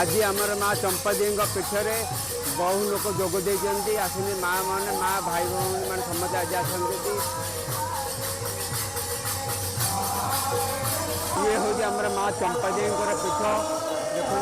आज आमर माँ चंपा दी पीठरे बहु लोग जोग देती आसनी माँ मैंने माँ भाई भौणी मैंने समस्त आज आसती ये हूँ आमर माँ चंपा दी पीठ देखो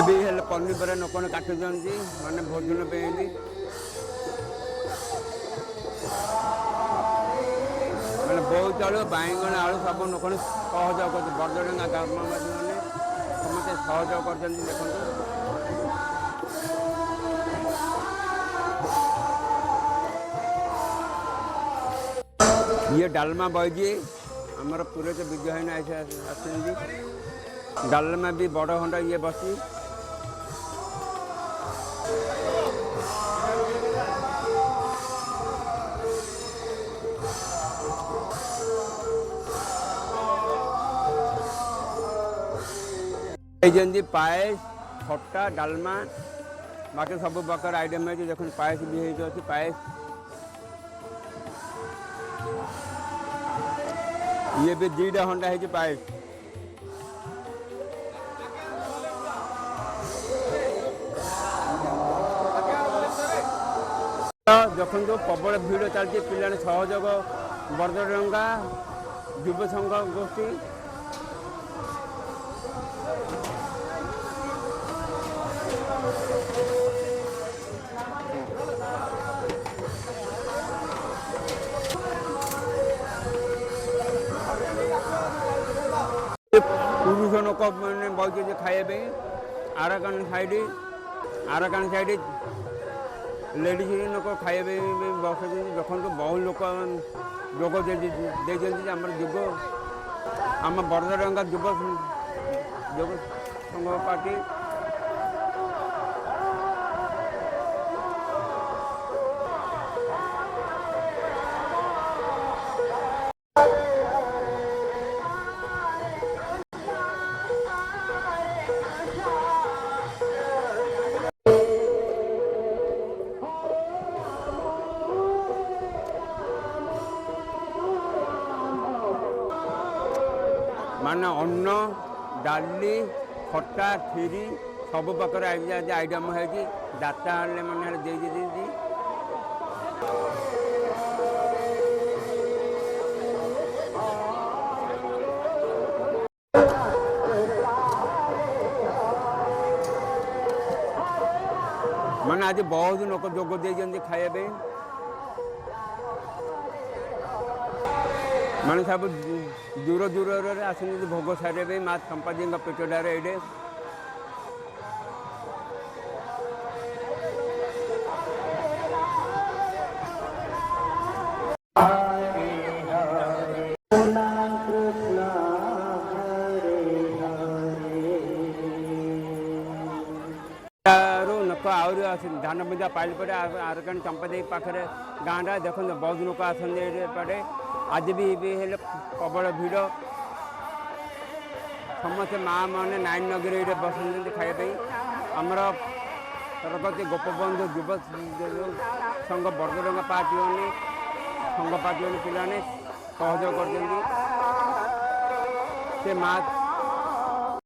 भी पनीपरिया लोक काटुं माने भोजन पे मैंने बहुत आलू बैगण आलू सब लोक सहयोग कर बरदडा ग्रामवासी मैंने समस्त सहयोग कर देखो ये डालमा बजी आमर पूरे तो विजय आस डालमा भी बड़ हंडा ये बसी पायस खट्टा डालमा बाकी सब प्रकार आइटम है देख पायस भी होती पायस ये भी 2टा हंडा है पायस देखो जो प्रबल भिड़ चलती पिला सहयोग बरदडा युव संघ गोष्ठी पुरुष लोक मैंने बहुत खाए आराकान साइड लेडीज लोक खाए बस देखो बहु लोक जोग दे आम युग आम बरदडा युव संघ पार्टी माने अन्न डाली खट्टा खीरी सब प्रकार आइटम है दाता मैंने दे मैंने आज बहुत लोक जोग दे खाए मैंने सब दूर दूर आस भोग सारे माँ चंपा दी पीठडार ये धान बुंदा पाइल पड़े आरकान चंपा दी पाखे गाँटा देखो बहुत लोक आसपटे आज भी प्रबल भिड़ समस्त माँ मैंने 9 नगर ये बस खाए आमर सरगती गोपबंधु युव संघ बरदडा पार्टी मैंने संघ पार्टी मैंने पिलाने सहयोग कर माँ